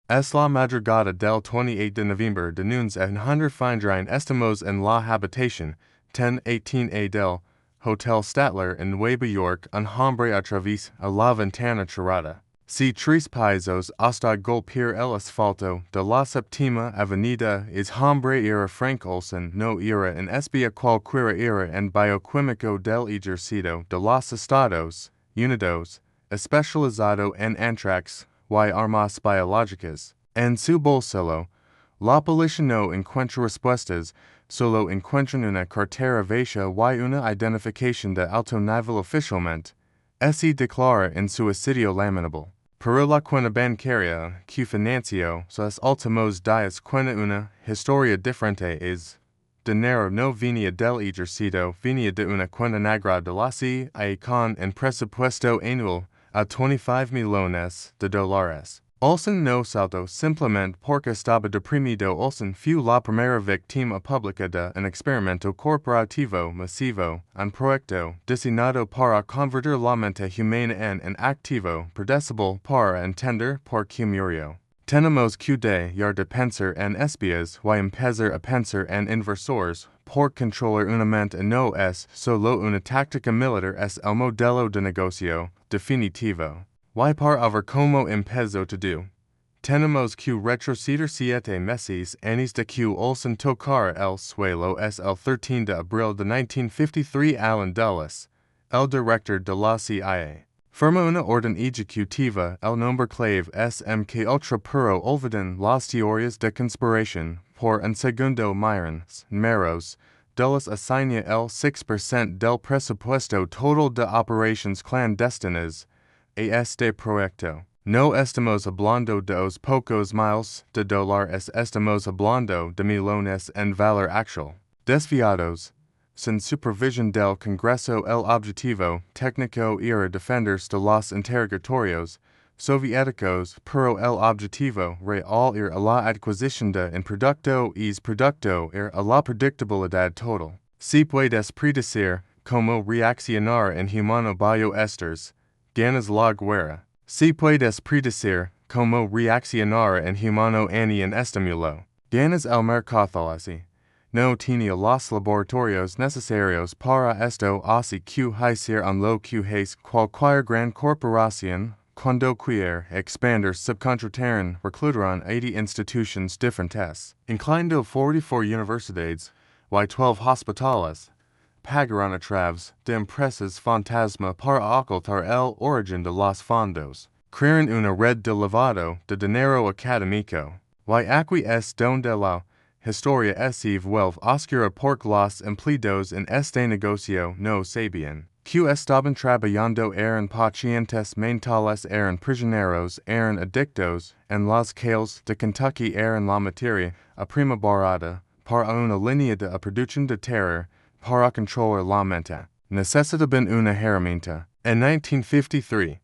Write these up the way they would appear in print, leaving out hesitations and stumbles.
Es la madrugada del 28 de noviembre de nuns en 100 estamos en la habitación 1018 A del Hotel Statler en Nueva York, un hombre a través a la ventana cerrada. Si tres pisos hasta golpear el asfalto de la séptima avenida es hombre era Frank Olson no era en espía cualquiera era en bioquímico del ejercicio de los Estados Unidos, especializado en anthrax y armas biológicas. En su bolsillo, la policía no encuentra respuestas, solo encuentran una cartera vieja y una identificación de alto nivel oficialmente. Ese declara en su sitio lamentable. Pero la cuenta bancaria que financió sus últimos días cuenta una historia diferente es. Dinero no venía del ejercicio, venía de una cuenta negra de la CIA con un presupuesto anual a 25 millones de dólares. Olson no saltó simplemente porque estaba deprimido. Olson fue la primera víctima pública de un experimento corporativo masivo, un proyecto diseñado para convertir la mente humana en un activo predecible para entender por qué murió. Tenemos que dejar de pensar en espías y empezar a pensar en inversores, por controlar una mente no es solo una táctica militar, es el modelo de negocio definitivo. Y para ver cómo empezó todo. Tenemos que retroceder 7 meses antes de que Olson tocara el suelo es el 13 de abril de 1953 Alan Dulles, el director de la CIA. Firma una orden ejecutiva, el nombre clave es que ultra pero olviden las teorías de conspiración, por un segundo millones, números, Dulles asigna el 6% del presupuesto total de operaciones clandestinas a este proyecto. No estamos hablando de os pocos miles de dólares, estamos hablando de millones en valor actual. Desviados, sin supervisión del Congreso, el objetivo técnico era defender de los interrogatorios soviéticos, pero el objetivo real era la adquisición de un producto es producto era la predictabilidad total. Si puedes predecir cómo reaccionar en humano bioesters, ganas la guerra. Si puedes predecir cómo reaccionar en humano ni en estímulo, ganas el mercado. Así, no tenía los laboratorios necesarios para esto, así que hacer en lo que es cualquier gran corporación, cuando quiere expandir subcontrataron reclutarán 80 instituciones diferentes, incluyendo 44 universidades y 12 hospitales. Pagarán a través de empresas fantasma para ocultar el origen de los fondos. Crearon una red de lavado de dinero académico. Y aquí es donde la historia se vuelve oscura porque los empleados en este negocio no sabían que estaban trabajando, eran pacientes mentales, eran prisioneros, eran adictos en las calles de Kentucky, eran la materia a prima barata para una línea de producción de terror. Para controlar la mente, necesitaban una herramienta. En 1953,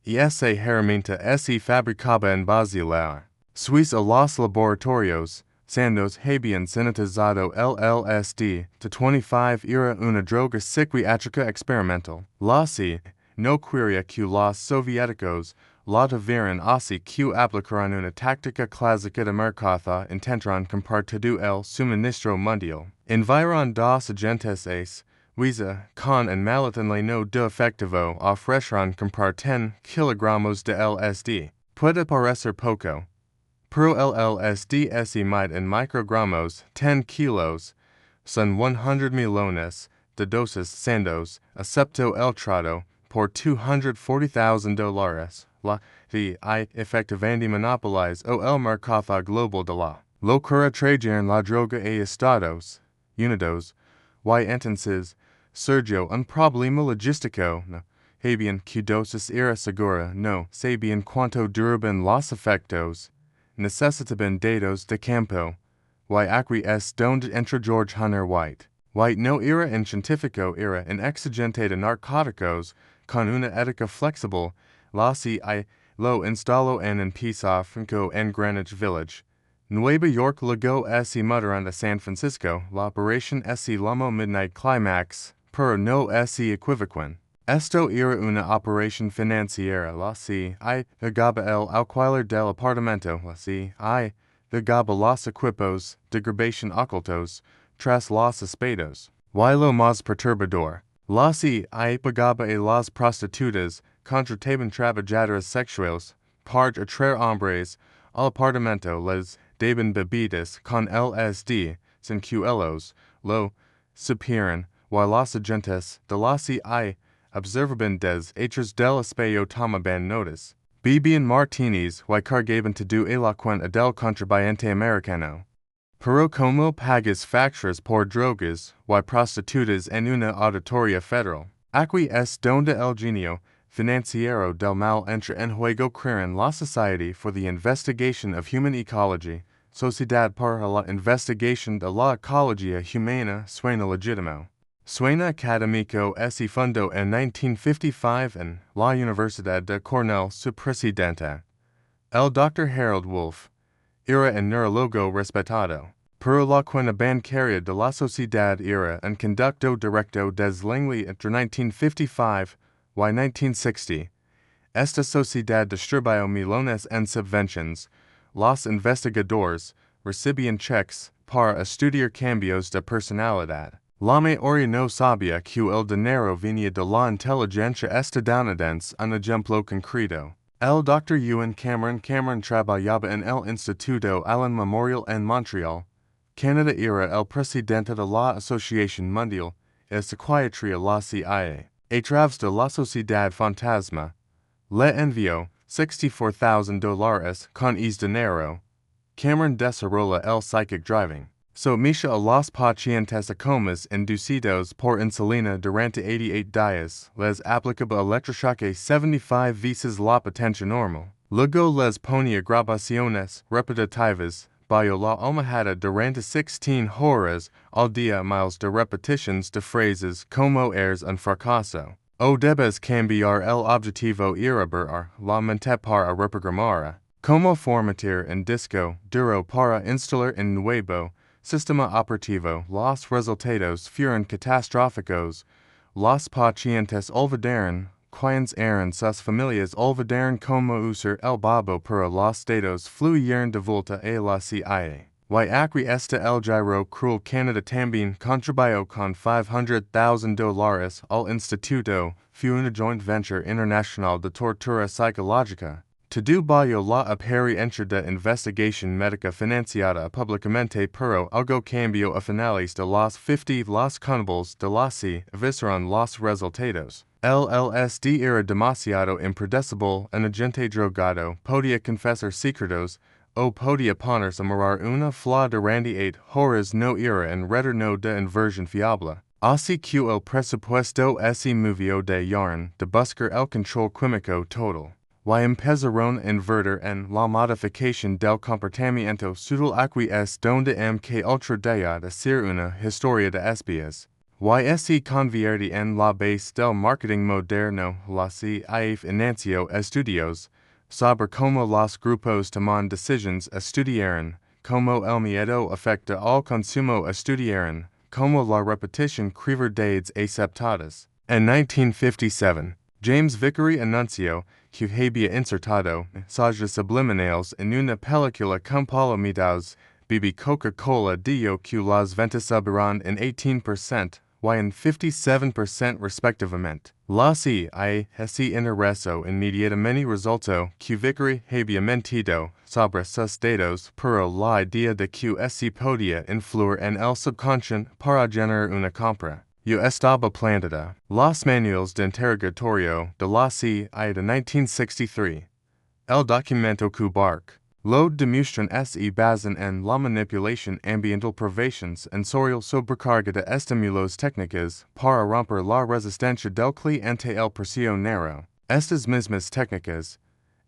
y esa herramienta se fabricaba en Basilea, Suiza. Los laboratorios Sandoz habían sintetizado el LSD de 25 era una droga psiquiátrica experimental. La CIA no quería que los soviéticos la tuvieran, así que aplicaron una táctica clásica de mercado, intentaron comprar todo el suministro mundial. Enviaron dos agentes Visa, con un maletín no defectivo, ofrecieron comprar 10 kilogramos de LSD. Puede parecer poco, pero el LSD es mide en microgramos, 10 kilos, son 100 millones de dosis. Sandoz aceptó el trato por $240,000. La VI efectivamente monopolizó el mercado global de la locura. Trajeron la droga a Estados Unidos. Y entonces surgió un problema logístico. No sabían que dosis era segura, no sabían cuánto duraban los efectos. Necesitaban datos de campo. Y aquí es donde entra George Hunter White. White no era un científico, era un exigente de narcóticos con una ética flexible. La CIA lo instaló en un piso finco en Greenwich Village, Nueva York. Luego se mudaron a San Francisco. La operación se llamó Midnight Climax, pero no se equivocan. Esto era una operación financiera, la si pagaba el alquiler del apartamento, la si pagaba los equipos de grabación ocultos tras los espetos. Y lo más perturbador, la si pagaba a las prostitutas contrataban trabajadoras sexuales para atraer hombres al apartamento les daban bebidas con LSD sin que ellos lo supieran, y los agentes de la CIA observaban des hechos del espejo tomaban notice. Bebian martinis y cargaban todo a la cuenta del contribuyente americano. Pero como pagas facturas por drogas y prostitutas en una auditoría federal. Aquí es donde el genio financiero del mal entra en juego. Crean la Society for the Investigation of Human Ecology, Sociedad para la Investigación de la Ecología Humana. Suena legítimo. Suena académico. Se fundó en 1955 en la Universidad de Cornell. Su presidente, el Dr. Harold Wolf, era un neurólogo respetado. Pero la cuenta bancaria de la sociedad era un conducto directo desde l'année entre 1955 y 1960. Esta sociedad distribuyó millones en subvenciones. Los investigadores recibían cheques para estudiar cambios de personalidad. La mayoría no sabía que el dinero venía de la inteligencia estadounidense. Un ejemplo concreto. El Dr. Ewan Cameron trabajaba en el Instituto Allen Memorial en Montreal, Canadá. Era el presidente de la Asociación Mundial de Psiquiatría. La CIA, a través de la Sociedad Fantasma, le envió $64,000 con ese dinero. Cameron desarrolla el psychic driving. Somete a los pacientes a comas inducidos por insulina durante 88 días. Les aplicaba electroshock 75 veces la potencia normal. Luego les ponía grabaciones repetitivas bajo la almohada durante 16 horas al día. Miles de repeticiones de frases como eres un fracaso. O debes cambiar el objetivo y reparar la mente para reprogramar. Como formatear un disco duro para instalar un nuevo sistema operativo. Los resultados fueron catastróficos. Los pacientes olvidaron quiénes eran sus familias, olvidaron cómo usar el bobo, pero los datos fluyeron de vuelta a la CIA. Y aquí está el giro cruel. Canadá también contribuyó con $500,000 al Instituto. Fue una joint venture internacional de tortura psicológica. Todo bajo la apariencia de investigación médica financiada públicamente, pero algo cambió a finales de los 50. Los contables de la CIA avisaron los resultados. El LSD era demasiado impredecible. Un agente drogado podía confesar secretos o podía ponerse a mirar una fla durante 8 horas. No era un retorno de inversión fiable. Así que el presupuesto se movió de yarn de buscar el control químico total. Y empezaron a invertir en la modificación del comportamiento sutil. Aquí es donde ultra de ser una historia de espías. Y se convierte en la base del marketing moderno. La CIA financió estudios sobre cómo los grupos toman decisiones. Estudiaron cómo el miedo afecta al consumo. Estudiaron cómo la repetición crea verdades aceptadas. En 1957, James Vickery anunció que había insertado mensajes subliminales en una película con palomitas. BB Coca-Cola dijo que las ventas subirán en 18% y en 57% respectivamente. La CIA se interesó inmediatamente. Resultó que Vickery había mentido sobre sus datos, pero la idea de que se podía influir en el subconsciente para generar una compra yo estaba plantada. Los manuales de interrogatorio de la CIA de 1963. El documento Kubark. Lo demuestran se basan en la manipulación ambiental. Privación sensorial sobrecarga de estímulos técnicas para romper la resistencia del cliente. El prisionero. Estas mismas técnicas,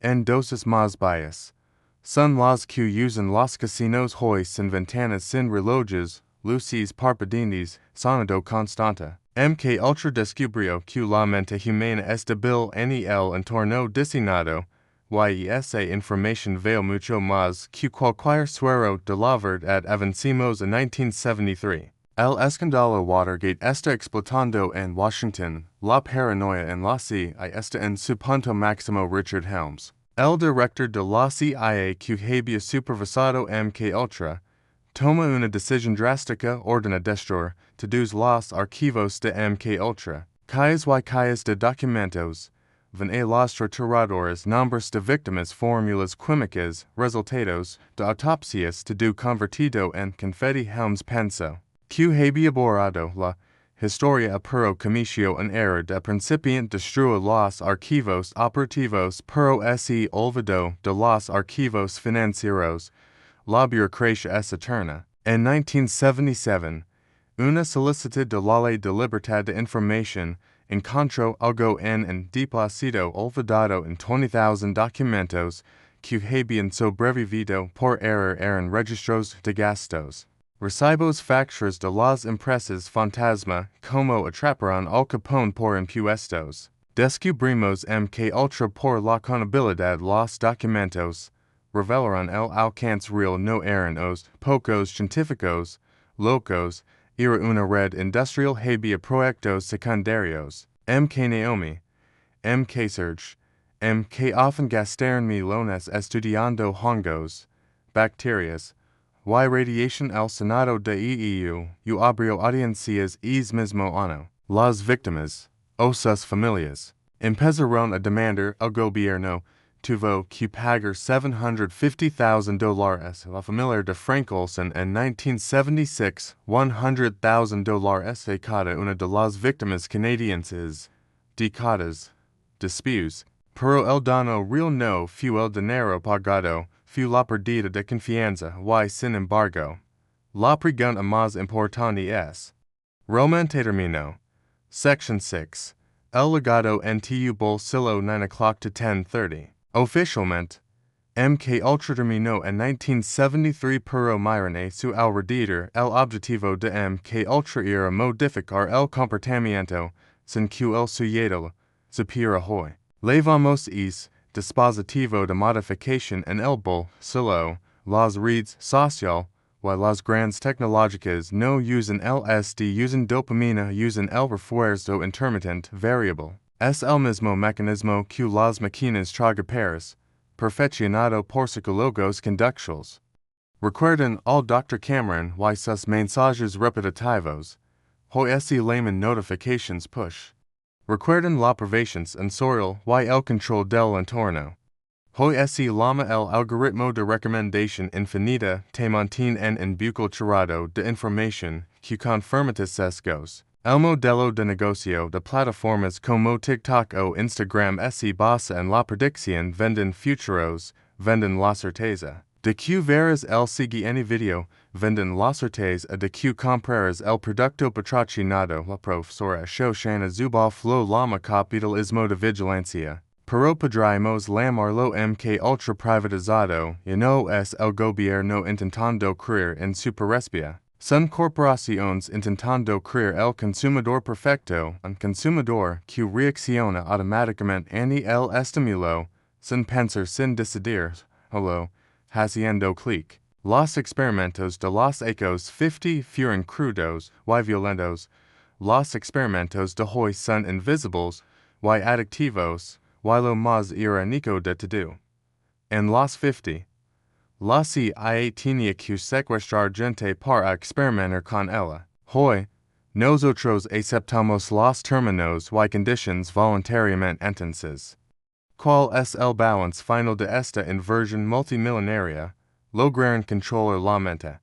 en dosis más bajas, son las que usan los casinos hoy sin ventanas, sin relojes, luces parpadeantes, sonido constante. Ultra descubrió que la mente humana es débil en el entorno diseñado, y esa información vale mucho más que cualquier suero de la verdad. Avancemos en 1973. El escándalo Watergate está explotando en Washington, la paranoia en la CIA está en su punto máximo. Richard Helms, el director de la CIA que había supervisado MK Ultra, toma una decisión drástica, ordena destruir todos los archivos de MK Ultra, calles y calles de documentos, van a los torturadores, nombres de víctimas, fórmulas químicas, resultados de autopsias, todo convertido en confetti. Helms pensó que había borrado la historia pero cometió un error de principiante, destruyó los archivos operativos pero se olvidó de los archivos financieros. La burocracia es eterna. En 1977, una solicitud de la Ley de Libertad de Información encontró algo en un depósito olvidado en 20,000 documentos que habían sobrevivido por error. Eran registros de gastos, recibos, facturas de las empresas fantasma, como atraparon al Capone por impuestos. Descubrimos MK Ultra por la contabilidad. Los documentos revelaron el alcance real, no eran os pocos científicos locos, era una red industrial, había proyectos secundarios. MK Naomi, MK Serge, MK often gastaron millones estudiando hongos, bacterias, y radiation. El Senado de EU abrió audiencias mismo año. Las víctimas, o sus familias, empezaron a demandar al gobierno tuvo que pagar $750,000. La familia de Frank Olson en 1976, $100,000 a cada una de las víctimas canadienses, décadas después. Pero el daño real no fue el dinero pagado, fue la pérdida de confianza. Y sin embargo, la pregunta más importante es, ¿realmente terminó? Section 6. El legado en tu bolsillo, 9 o'clock to 10:30. Oficialmente, MK Ultra terminó en 1973, pero miren su alrededor. El objetivo de MK Ultra era modificar el comportamiento sin que el sujeto supiera hoy. Levamos ese dispositivo de modificación en el bolsillo. Las redes sociales y las grandes tecnológicas no usan LSD, usan dopamina, usan el refuerzo intermitente variable. Es el mismo mecanismo que las máquinas tragaperas, perfeccionado por psicólogos conductuales. Recuerden al Dr. Cameron y sus mensajes repetitivos. Hoy ese layman notifications push. Recuerden la privación sensorial y el control del entorno. Hoy ese llama el algoritmo de recomendación infinita te mantiene en bucle cerrado de información que confirma sesgos. El modelo de negocio de plataformas como TikTok o Instagram se basa en la predicción, venden futuros, venden la certeza de que verás el siguiente video, venden la certeza de que comprarás el producto patrocinado. La profesora Shoshana Zuboff lo llama capitalismo de vigilancia. Pero podríamos llamarlo MK Ultra privatizado, y no es el gobierno intentando creer en superespia. Son corporaciones intentando crear el consumidor perfecto, un consumidor que reacciona automáticamente ante el estímulo, sin pensar, sin decidir, solo haciendo clic. Los experimentos de los ecos 50 fueron crudos y violentos. Los experimentos de hoy son invisibles y adictivos, y lo más irónico de todo. En los 50, la CIA tenía que secuestrar gente para experimentar con ella. Hoy, nosotros aceptamos los términos y condiciones voluntariamente. Entonces, ¿cuál es el balance final de esta inversión multimillonaria? Lograron controlar la mente.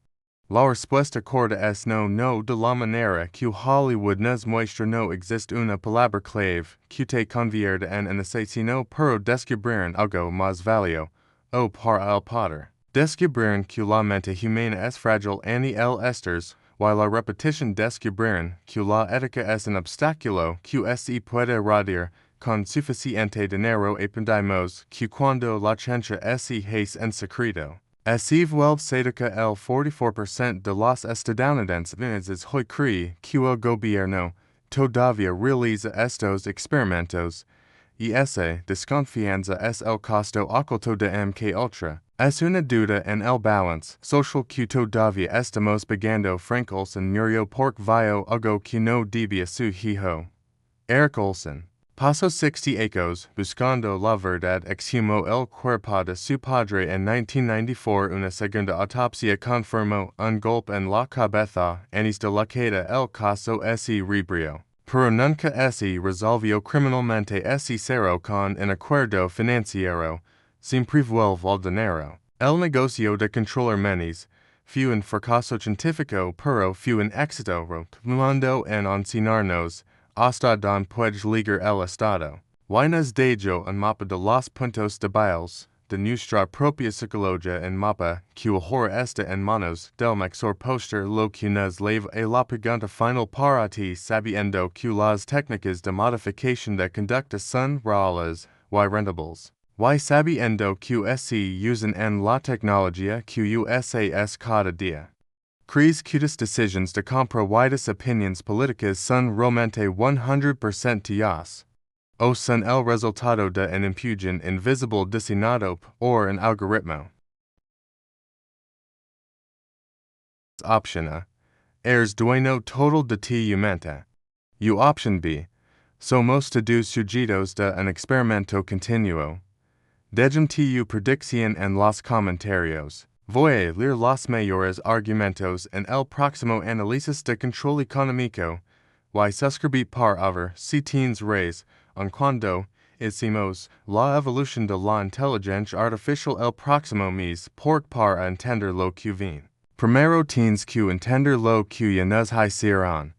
La respuesta corta es no, no de la manera que Hollywood nos muestra. No existe una palabra clave que te convierta en un asesino, pero descubrieron algo más valioso, o para el poder. Descubrieron que la mente humana es frágil ante el estrés, y la repetición descubrieron que la ética es un obstáculo que se puede evadir con suficiente dinero. Aprendimos que cuando la ciencia se hace en secreto, se vuelve sédica. El 44% de los estadounidenses hoy cree que el gobierno todavía realiza estos experimentos, y esa desconfianza es el costo oculto de MK Ultra. Es una duda en el balance social que todavía estamos pagando francos en murió por vio algo que no debía su hijo. Eric Olson. Paso 60 ecos, buscando la verdad, exhumó el cuerpo de su padre en 1994. Una segunda autopsia confirmó un golpe en la cabeza. Antes de la queda el caso se rebrió. Pero nunca se resolvió criminalmente. Se cerró con un acuerdo financiero. Sin privuelve al dinero. El negocio de controlar mentes. Fue un fracaso científico, pero fue un éxito rotundo en enseñarnos hasta don puede ligar el estado. Y nos dejo un mapa de los puntos débiles de nuestra propia psicología en mapa que ahora está en manos del mejor poster. Lo que nos lleva a la pregunta final para ti, sabiendo que las técnicas de modificación de conducta son reales y rentables. Y sabiendo que se usan en la tecnología que usas cada día. ¿Crees que tus decisiones de compra y tus opiniones políticas son realmente 100% tuyas? ¿O son el resultado de un empujón invisible diseñado por un algoritmo? Option A. Eres dueño total de tu mente. U option B. Somos todos sujetos de un experimento continuo. Dejum tu predicción en los comentarios. Voy a leer los mayores argumentos en el próximo análisis de control económico. Y suscribir para ver si tienes razón en cuando hicimos la evolución de la inteligencia artificial el próximo mes para entender lo que viene. Primero tienes que entender lo que ya nos hicieron.